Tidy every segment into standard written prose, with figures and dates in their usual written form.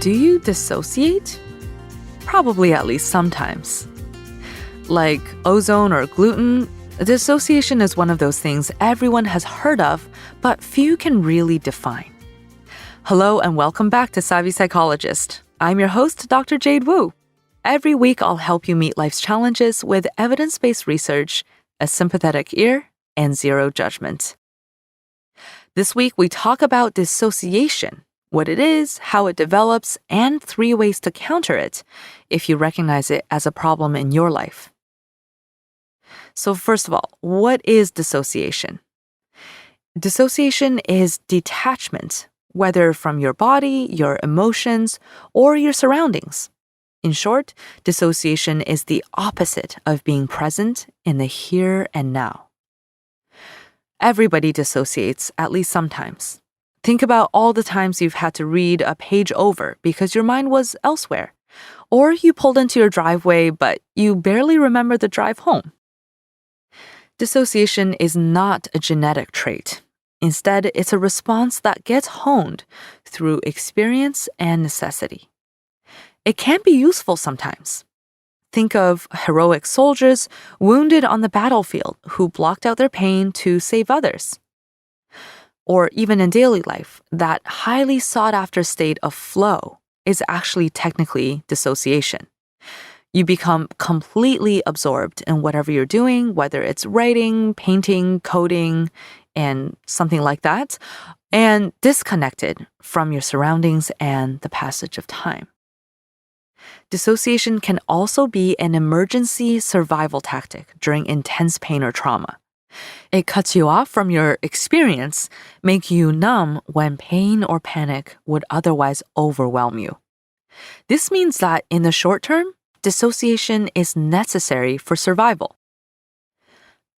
Do you dissociate? Probably at least sometimes. Like ozone or gluten, dissociation is one of those things everyone has heard of, but few can really define. Hello and welcome back to Savvy Psychologist. I'm your host, Dr. Jade Wu. Every week, I'll help you meet life's challenges with evidence-based research, a sympathetic ear, and zero judgment. This week, we talk about dissociation, what it is, how it develops, and 3 ways to counter it if you recognize it as a problem in your life. So first of all, what is dissociation? Dissociation is detachment, whether from your body, your emotions, or your surroundings. In short, dissociation is the opposite of being present in the here and now. Everybody dissociates, at least sometimes. Think about all the times you've had to read a page over because your mind was elsewhere, or you pulled into your driveway but you barely remember the drive home. Dissociation is not a genetic trait. Instead, it's a response that gets honed through experience and necessity. It can be useful sometimes. Think of heroic soldiers wounded on the battlefield who blocked out their pain to save others. Or even in daily life, that highly sought-after state of flow is actually technically dissociation. You become completely absorbed in whatever you're doing, whether it's writing, painting, coding, and something like that, and disconnected from your surroundings and the passage of time. Dissociation can also be an emergency survival tactic during intense pain or trauma. It cuts you off from your experience, making you numb when pain or panic would otherwise overwhelm you. This means that in the short term, dissociation is necessary for survival.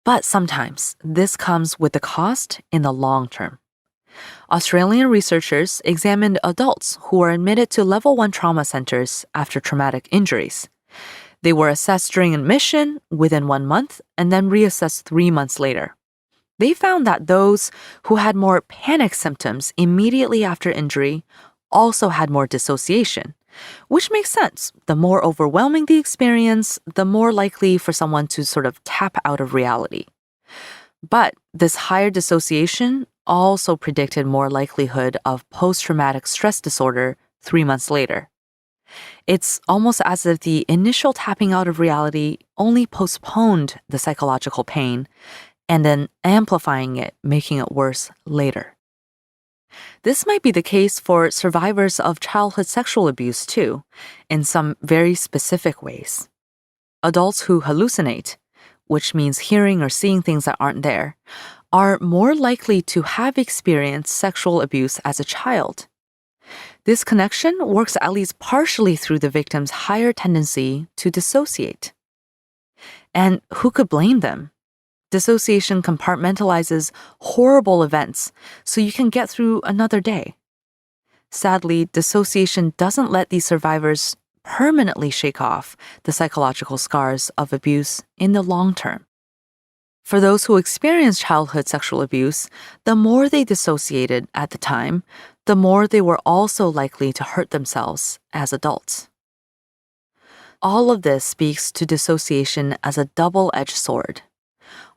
But sometimes this comes with a cost in the long term. Australian researchers examined adults who were admitted to level 1 trauma centers after traumatic injuries. They were assessed during admission within 1 month and then reassessed 3 months later. They found that those who had more panic symptoms immediately after injury also had more dissociation, which makes sense. The more overwhelming the experience, the more likely for someone to sort of tap out of reality. But this higher dissociation also predicted more likelihood of post-traumatic stress disorder 3 months later. It's almost as if the initial tapping out of reality only postponed the psychological pain and then amplifying it, making it worse later. This might be the case for survivors of childhood sexual abuse too, in some very specific ways. Adults who hallucinate, which means hearing or seeing things that aren't there, are more likely to have experienced sexual abuse as a child. This connection works at least partially through the victim's higher tendency to dissociate. And who could blame them? Dissociation compartmentalizes horrible events so you can get through another day. Sadly, dissociation doesn't let these survivors permanently shake off the psychological scars of abuse in the long term. For those who experience childhood sexual abuse, the more they dissociated at the time, the more they were also likely to hurt themselves as adults. All of this speaks to dissociation as a double-edged sword.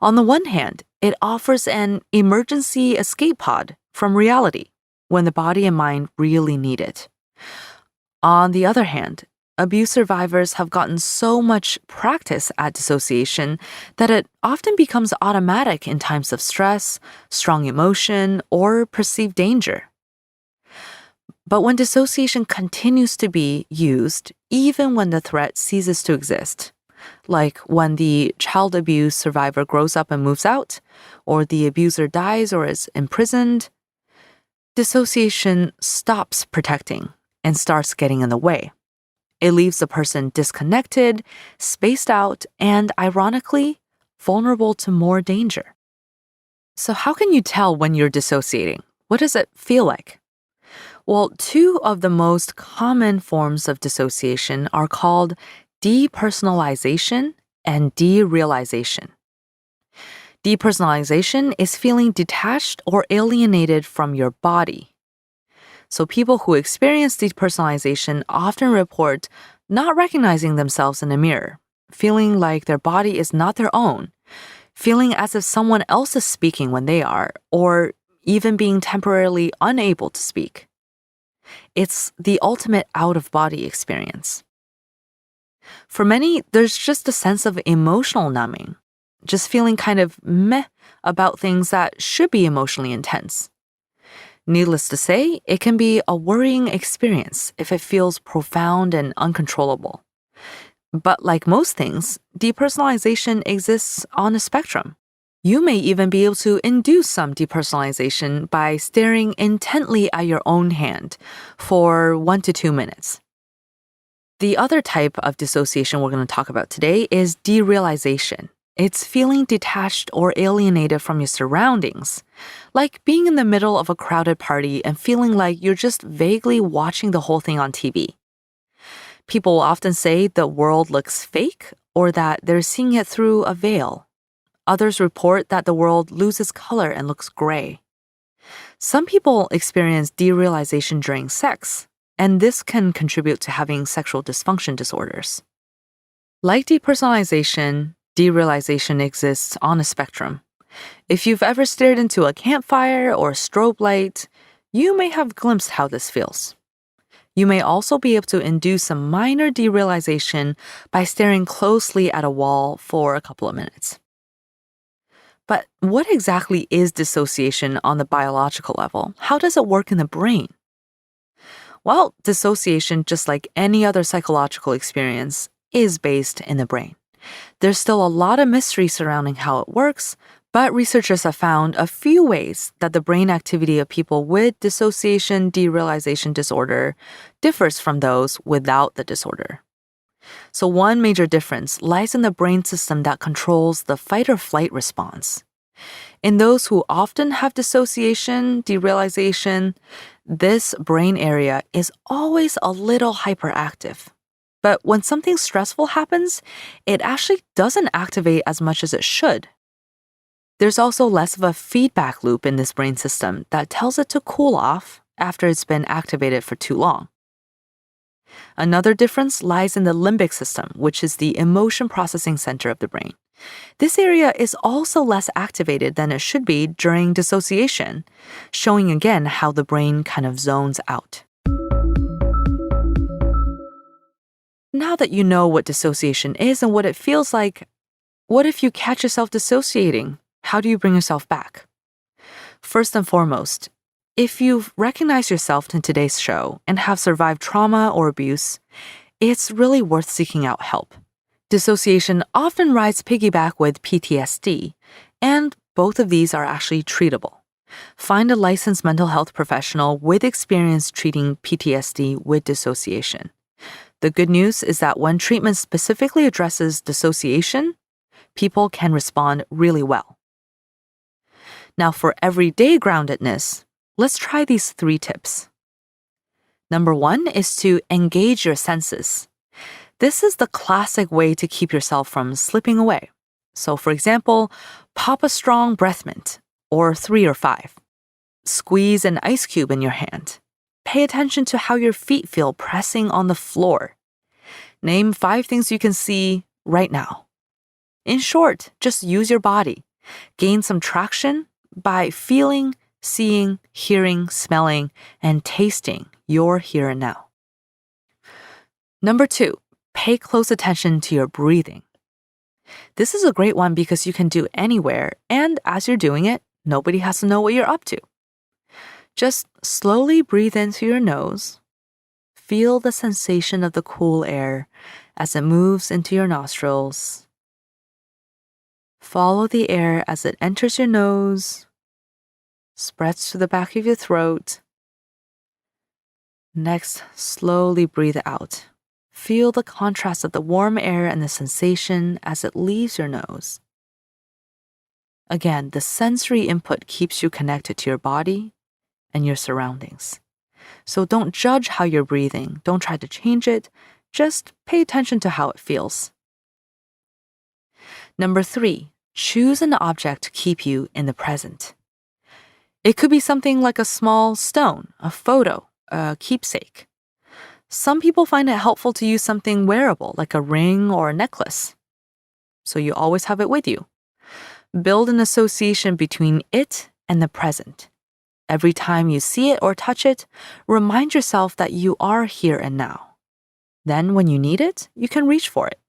On the one hand, it offers an emergency escape pod from reality when the body and mind really need it. On the other hand, abuse survivors have gotten so much practice at dissociation that it often becomes automatic in times of stress, strong emotion, or perceived danger. But when dissociation continues to be used, even when the threat ceases to exist, like when the child abuse survivor grows up and moves out, or the abuser dies or is imprisoned, dissociation stops protecting and starts getting in the way. It leaves the person disconnected, spaced out, and ironically, vulnerable to more danger. So how can you tell when you're dissociating? What does it feel like? Well, 2 of the most common forms of dissociation are called depersonalization and derealization. Depersonalization is feeling detached or alienated from your body. So people who experience depersonalization often report not recognizing themselves in a mirror, feeling like their body is not their own, feeling as if someone else is speaking when they are, or even being temporarily unable to speak. It's the ultimate out-of-body experience. For many, there's just a sense of emotional numbing, just feeling kind of meh about things that should be emotionally intense. Needless to say, it can be a worrying experience if it feels profound and uncontrollable. But like most things, depersonalization exists on a spectrum. You may even be able to induce some depersonalization by staring intently at your own hand for 1 to 2 minutes. The other type of dissociation we're going to talk about today is derealization. It's feeling detached or alienated from your surroundings, like being in the middle of a crowded party and feeling like you're just vaguely watching the whole thing on TV. People will often say the world looks fake or that they're seeing it through a veil. Others report that the world loses color and looks gray. Some people experience derealization during sex, and this can contribute to having sexual dysfunction disorders. Like depersonalization, derealization exists on a spectrum. If you've ever stared into a campfire or a strobe light, you may have glimpsed how this feels. You may also be able to induce some minor derealization by staring closely at a wall for a couple of minutes. But what exactly is dissociation on the biological level? How does it work in the brain? Well, dissociation, just like any other psychological experience, is based in the brain. There's still a lot of mystery surrounding how it works, but researchers have found a few ways that the brain activity of people with dissociation derealization disorder differs from those without the disorder. So one major difference lies in the brain system that controls the fight or flight response. In those who often have dissociation, derealization, this brain area is always a little hyperactive. But when something stressful happens, it actually doesn't activate as much as it should. There's also less of a feedback loop in this brain system that tells it to cool off after it's been activated for too long. Another difference lies in the limbic system, which is the emotion processing center of the brain. This area is also less activated than it should be during dissociation, showing again how the brain kind of zones out. Now that you know what dissociation is and what it feels like, what if you catch yourself dissociating? How do you bring yourself back? First and foremost, if you've recognized yourself in today's show and have survived trauma or abuse, it's really worth seeking out help. Dissociation often rides piggyback with PTSD, and both of these are actually treatable. Find a licensed mental health professional with experience treating PTSD with dissociation. The good news is that when treatment specifically addresses dissociation, people can respond really well. Now, for everyday groundedness, let's try these 3 tips. Number 1 is to engage your senses. This is the classic way to keep yourself from slipping away. So, for example, pop a strong breath mint, or 3 or 5. Squeeze an ice cube in your hand. Pay attention to how your feet feel pressing on the floor. Name 5 things you can see right now. In short, just use your body. Gain some traction by feeling, seeing, hearing, smelling, and tasting your here and now. Number 2, pay close attention to your breathing. This is a great one because you can do anywhere, and as you're doing it, nobody has to know what you're up to. Just slowly breathe in through your nose. Feel the sensation of the cool air as it moves into your nostrils. Follow the air as it enters your nose, spreads to the back of your throat. Next, slowly breathe out. Feel the contrast of the warm air and the sensation as it leaves your nose. Again, the sensory input keeps you connected to your body and your surroundings. So don't judge how you're breathing. Don't try to change it. Just pay attention to how it feels. Number 3, choose an object to keep you in the present. It could be something like a small stone, a photo, a keepsake. Some people find it helpful to use something wearable like a ring or a necklace, so you always have it with you. Build an association between it and the present. Every time you see it or touch it, remind yourself that you are here and now. Then when you need it, you can reach for it.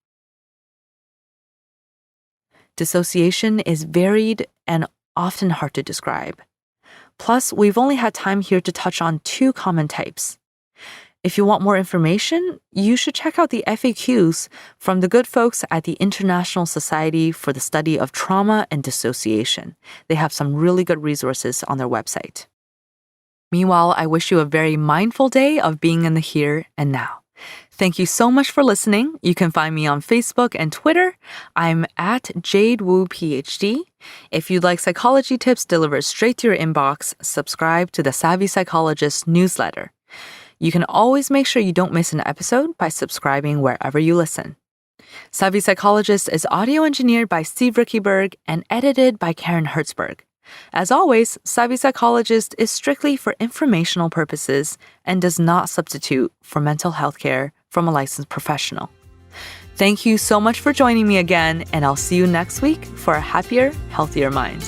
Dissociation is varied and often hard to describe. Plus, we've only had time here to touch on 2 common types. If you want more information, you should check out the FAQs from the good folks at the International Society for the Study of Trauma and Dissociation. They have some really good resources on their website. Meanwhile, I wish you a very mindful day of being in the here and now. Thank you so much for listening. You can find me on Facebook and Twitter. I'm at JadeWooPhD. If you'd like psychology tips delivered straight to your inbox, subscribe to the Savvy Psychologist newsletter. You can always make sure you don't miss an episode by subscribing wherever you listen. Savvy Psychologist is audio engineered by Steve Rickyberg and edited by Karen Hertzberg. As always, Savvy Psychologist is strictly for informational purposes and does not substitute for mental health care from a licensed professional. Thank you so much for joining me again, and I'll see you next week for a happier, healthier mind.